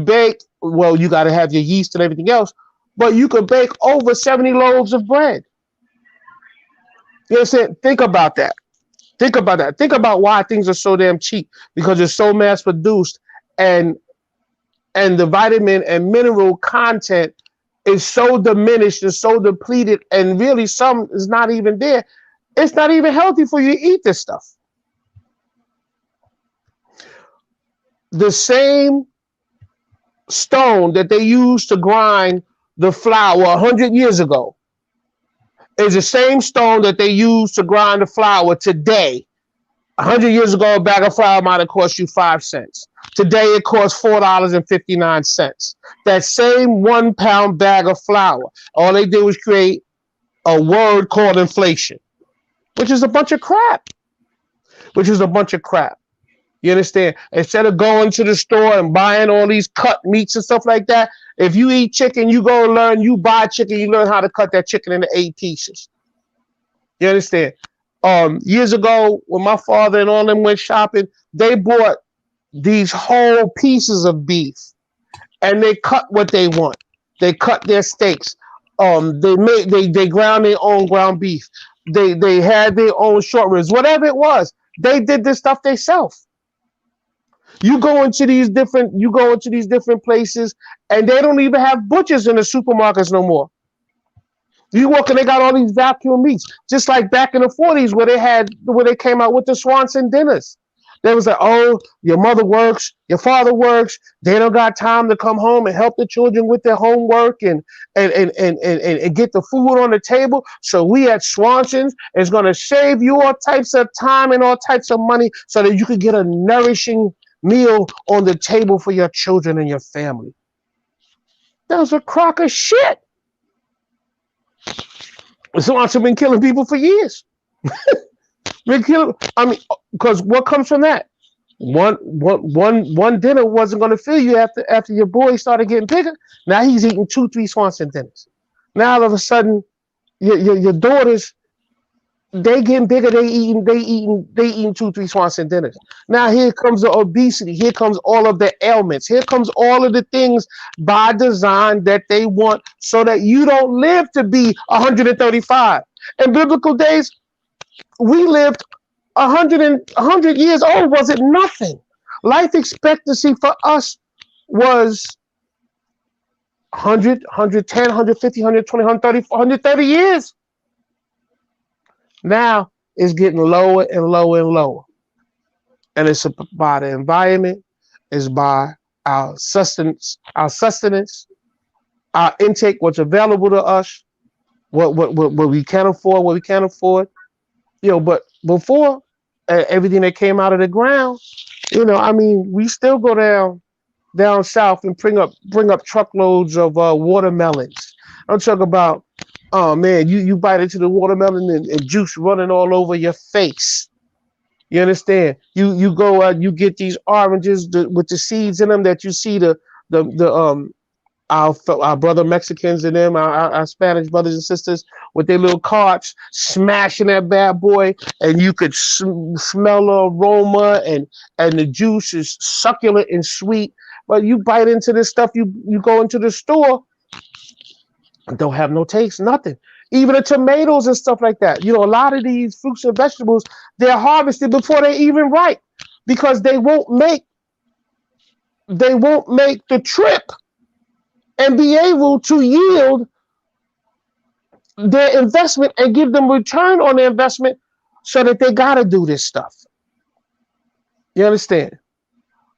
bake, well, you gotta have your yeast and everything else, but you could bake over 70 loaves of bread. You understand? Think about that. Think about that. Think about why things are so damn cheap, because it's so mass produced, and the vitamin and mineral content is so diminished and so depleted, and really some is not even there. It's not even healthy for you to eat this stuff. The same stone that they used to grind the flour 100 years ago is the same stone that they use to grind the flour today. 100 years ago, a bag of flour might have cost you 5 cents. Today, it costs $4.59. That same 1 pound bag of flour, all they did was create a word called inflation, which is a bunch of crap. You understand? Instead of going to the store and buying all these cut meats and stuff like that, if you eat chicken, you go learn, you buy chicken, you learn how to cut that chicken into 8 pieces. You understand? Years ago, when my father and all them went shopping, they bought these whole pieces of beef, and they cut what they want. They cut their steaks. They ground their own ground beef. They had their own short ribs, whatever it was. They did this stuff themselves. You go into these different places, and they don't even have butchers in the supermarkets no more. You walk and they got all these vacuum meats, just like back in the 40s where they came out with the Swanson dinners. They was like, oh, your mother works, your father works, they don't got time to come home and help the children with their homework and get the food on the table. So we at Swanson's is gonna save you all types of time and all types of money so that you could get a nourishing meal on the table for your children and your family. That was a crock of shit. Swanson been killing people for years. Because what comes from that? One dinner wasn't going to fill you after your boy started getting bigger. Now he's eating 2-3 Swanson dinners. Now all of a sudden, your daughters, they getting bigger. They eating 2-3 Swanson dinners. Now here comes the obesity. Here comes all of the ailments. Here comes all of the things by design that they want, so that you don't live to be 135. In biblical days, we lived 100 years old. Was it nothing? Life expectancy for us was 100, 110, 150, 120, 130, 130 years. Now it's getting lower and lower and lower. And it's by the environment, it's by our sustenance, our intake, what's available to us, what we can afford, what we can't afford. But before, everything that came out of the ground, we still go down south and bring up truckloads of watermelons. I'm talking about, oh man, you bite into the watermelon and juice running all over your face. You understand? You go out, you get these oranges with the seeds in them that you see the our brother Mexicans and them, our Spanish brothers and sisters with their little carts smashing that bad boy, and you could smell the aroma, and the juice is succulent and sweet. But you bite into this stuff, you go into the store, don't have no taste, nothing. Even the tomatoes and stuff like that. A lot of these fruits and vegetables, they're harvested before they even ripe because they won't make the trip and be able to yield their investment and give them return on their investment, so that they got to do this stuff. You understand?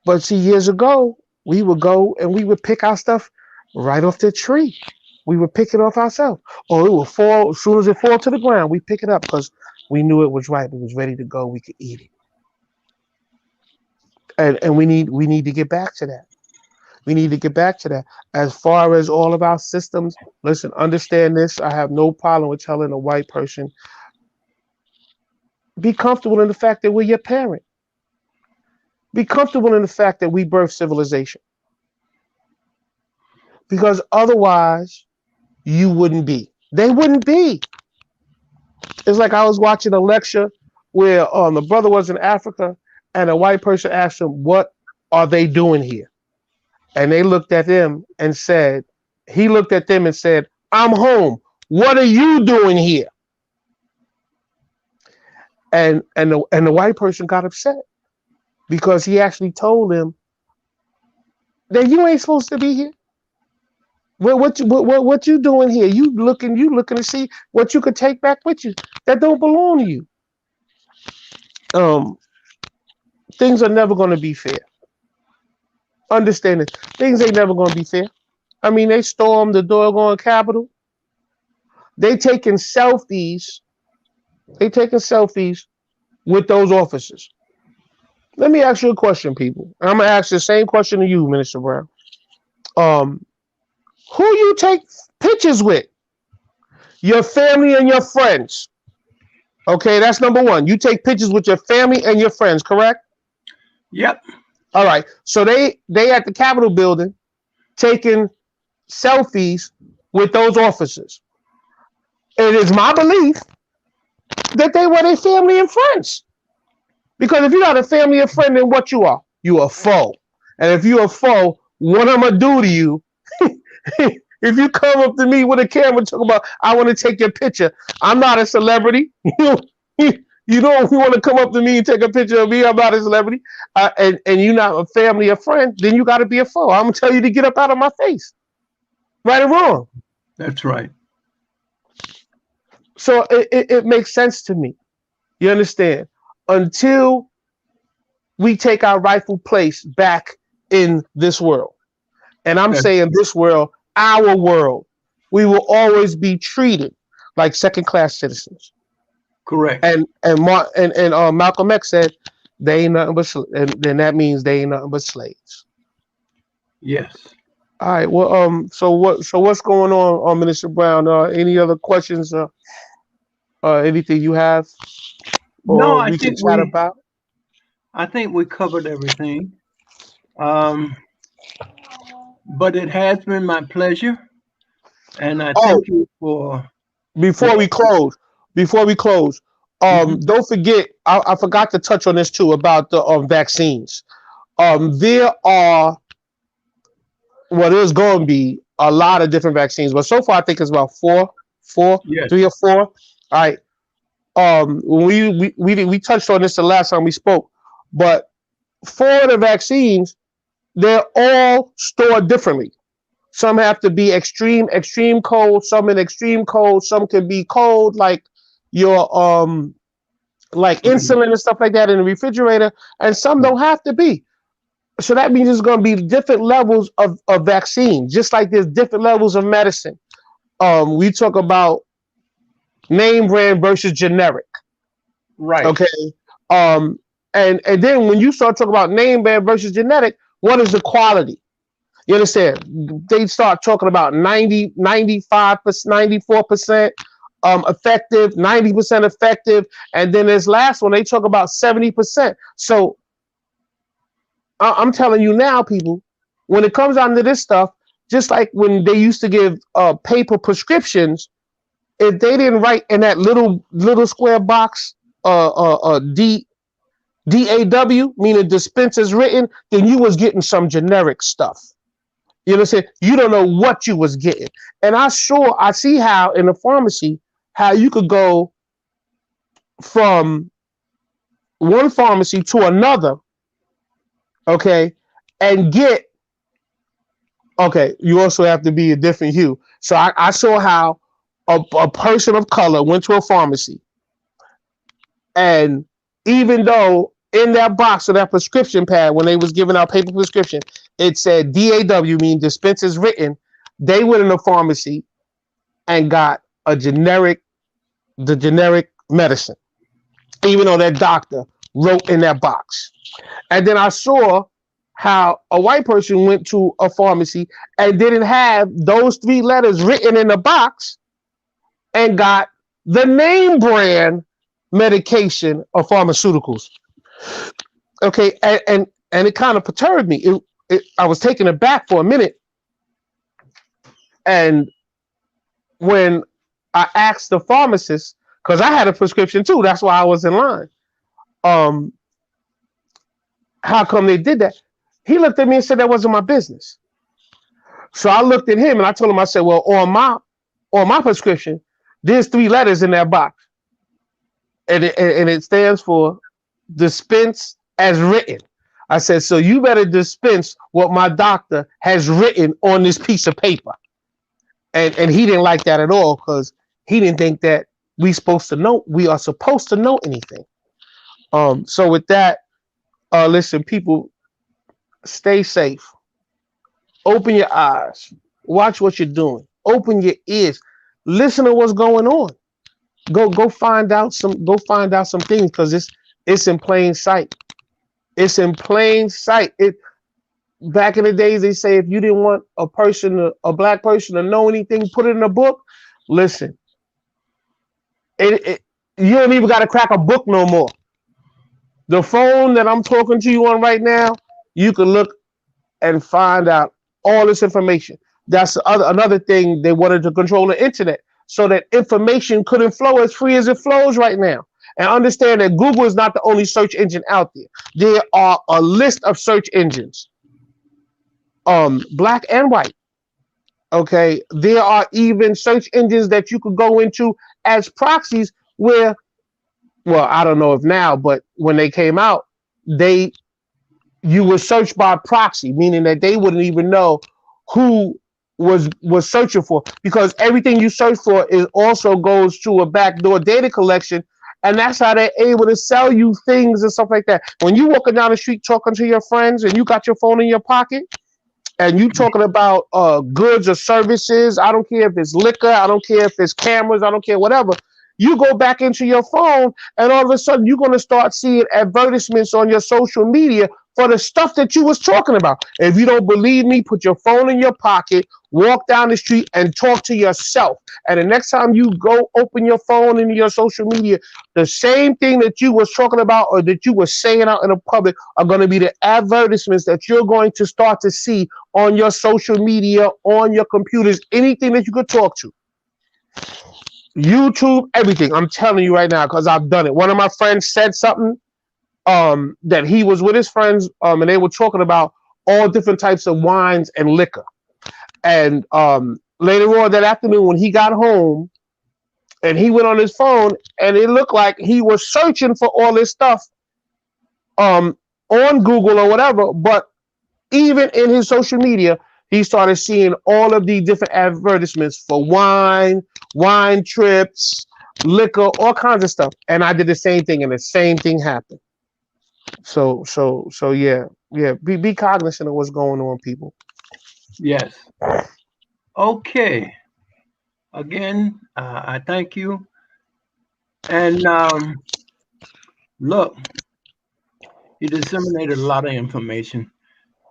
But see, years ago, we would go and we would pick our stuff right off the tree. We would pick it off ourselves. Or it would fall as soon as it fall to the ground. We pick it up because we knew it was ripe. It was ready to go. We could eat it. And we need to get back to that. We need to get back to that. As far as all of our systems, listen, understand this. I have no problem with telling a white person, be comfortable in the fact that we're your parent. Be comfortable in the fact that we birthed civilization. Because otherwise, you wouldn't be. They wouldn't be. It's like I was watching a lecture where the brother was in Africa, and a white person asked him, "What are they doing here?" And they looked at him and said, he looked at them and said, "I'm home. What are you doing here?" And the white person got upset because he actually told him that you ain't supposed to be here. What you doing here? You looking to see what you could take back with you that don't belong to you. Um, Things are never going to be fair. Understand it. Things ain't never going to be fair. I mean, they stormed the doggone Capitol. They taking selfies. They taking selfies with those officers. Let me ask you a question, people. I'm gonna ask the same question to you, Minister Brown. Um, who you take pictures with? Your family and your friends. Okay, that's number one. You take pictures with your family and your friends, correct? Yep. All right. So they at the Capitol building taking selfies with those officers. It is my belief that they were their family and friends. Because if you're not a family or friend, then what you are? You a foe. And if you're a foe, what I'm gonna do to you? If you come up to me with a camera talking about, I want to take your picture, I'm not a celebrity. You don't want to come up to me and take a picture of me. I'm not a celebrity. And you're not a family or friend, then you got to be a foe. I'm going to tell you to get up out of my face. Right or wrong? That's right. So it makes sense to me. You understand? Until we take our rightful place back in this world. And I'm saying this world, our world, we will always be treated like second-class citizens. Correct. And Malcolm X said they ain't nothing but, and then that means they ain't nothing but slaves. Yes. All right. Well, so what's going on, Minister Brown? Any other questions? Anything you have, No, or we can chat about? I think we covered everything. But it has been my pleasure, and I thank you for. Before we close, Mhm. don't forget. I forgot to touch on this too about the vaccines. There are, well, there's going to be a lot of different vaccines, but so far I think it's about Yes. 3 or 4. All right. We touched on this the last time we spoke, but 4 of the vaccines, they're all stored differently. Some have to be extreme cold, some in extreme cold, some can be cold like your like Mhm. insulin and stuff like that in the refrigerator, and some don't have to be. So that means there's going to be different levels of vaccine, just like there's different levels of medicine. We talk about name brand versus generic. Right. Okay. Um, and then when you start talking about name brand versus genetic, what is the quality? You understand? They start talking about 90, 95%, 94%. effective, 90% effective, and then this last one they talk about 70%. So I'm telling you now, people, when it comes down to this stuff, just like when they used to give paper prescriptions, if they didn't write in that little square box, DAW, meaning dispensers written, then you was getting some generic stuff. You know what I'm saying? You don't know what you was getting. And I see how in the pharmacy, how you could go from one pharmacy to another, okay, and get, okay, you also have to be a different hue. So I saw how a person of color went to a pharmacy, and even though in that box of that prescription pad, when they was giving out paper prescription, it said DAW, meaning dispensers written, they went in the pharmacy and got the generic medicine, even though that doctor wrote in that box. And then I saw how a white person went to a pharmacy and didn't have those three letters written in the box and got the name brand medication or pharmaceuticals. Okay, and it kind of perturbed me. I was taken aback for a minute, and when I asked the pharmacist, because I had a prescription too, that's why I was in line. Um, how come they did that? He looked at me and said that wasn't my business. So I looked at him and I told him, I said, well, on my prescription, there's three letters in that box, and it stands for dispense as written. I said, so you better dispense what my doctor has written on this piece of paper. And he didn't like that at all, because he didn't think that we are supposed to know anything. So with that, listen, people, stay safe. Open your eyes. Watch what you're doing. Open your ears. Listen to what's going on. Go find out some things, because it's in plain sight. It's in plain sight. Back in the days, they say if you didn't want a black person to know anything, put it in a book. Listen, you don't even got to crack a book no more. The phone that I'm talking to you on right now, you can look and find out all this information. That's another thing. They wanted to control the internet so that information couldn't flow as free as it flows right now. And understand that Google is not the only search engine out there. There are a list of search engines, black and white. Okay, there are even search engines that you could go into as proxies where, well, I don't know if now, but when they came out, you were searched by proxy, meaning that they wouldn't even know who was searching for, because everything you search for is also goes to a backdoor data collection, and that's how they're able to sell you things and stuff like that. When you walking down the street talking to your friends and you got your phone in your pocket and you talking about goods or services, I don't care if it's liquor, I don't care if it's cameras, I don't care, whatever. You go back into your phone and all of a sudden you're going to start seeing advertisements on your social media for the stuff that you was talking about. If you don't believe me, put your phone in your pocket, walk down the street and talk to yourself. And the next time you go open your phone into your social media, the same thing that you was talking about or that you were saying out in the public are going to be the advertisements that you're going to start to see on your social media, on your computers, anything that you could talk to. YouTube, everything. I'm telling you right now, because I've done it. One of my friends said something that he was with his friends, and they were talking about all different types of wines and liquor. And later on that afternoon, when he got home and he went on his phone, and it looked like he was searching for all this stuff on Google or whatever, but even in his social media, he started seeing all of the different advertisements for wine trips, liquor, all kinds of stuff. And I did the same thing, and the same thing happened. So yeah. Be cognizant of what's going on, people. Yes. Okay. Again, I thank you. And look, you disseminated a lot of information,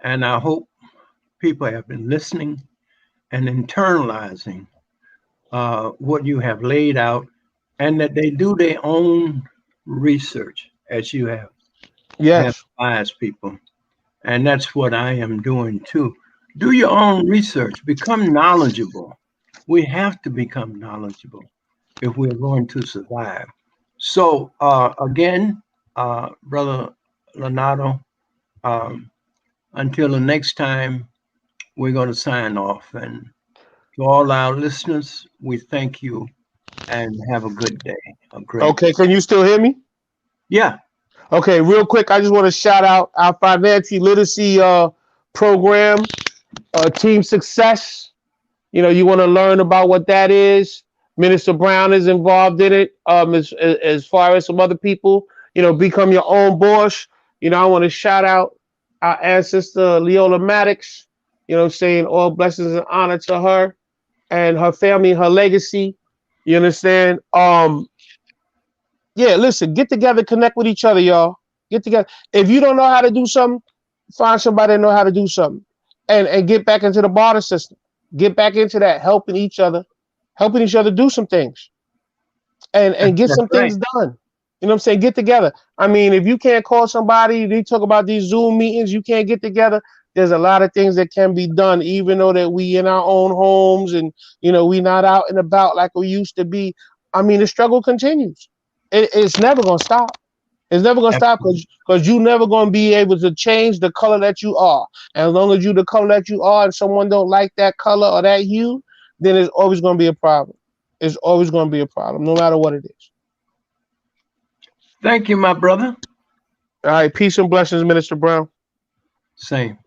and I hope people have been listening and internalizing what you have laid out, and that they do their own research, as you have Yes. advised people. And that's what I am doing too. Do your own research, become knowledgeable. We have to become knowledgeable if we're going to survive. So, again, Brother Leonardo, um, until the next time, we're going to sign off. And to all our listeners, we thank you and have a good day, a great Okay. day. Can you still hear me? Yeah, Okay. Real quick, I just want to shout out our financial literacy program, Team Success. You know, you want to learn about what that is. Minister Brown is involved in it. As far as some other people, you know, become your own boss. You know, I want to shout out our ancestor Leola Maddox. You know, saying all blessings and honor to her and her family, her legacy. You understand? Yeah. Listen, get together, connect with each other, y'all. Get together. If you don't know how to do something, find somebody that know how to do something, and get back into the barter system. Get back into that, helping each other do some things, and get that's some right. things done. You know what I'm saying? Get together. I mean, if you can't call somebody, they talk about these Zoom meetings, you can't get together. There's a lot of things that can be done, even though that we in our own homes and we not out and about like we used to be. I mean, the struggle continues. It's never gonna stop. It's never gonna stop because you never gonna be able to change the color that you are. And as long as you the color that you are, and someone don't like that color or that hue, then it's always gonna be a problem. It's always gonna be a problem, no matter what it is. Thank you, my brother. All right, peace and blessings, Minister Brown. Same.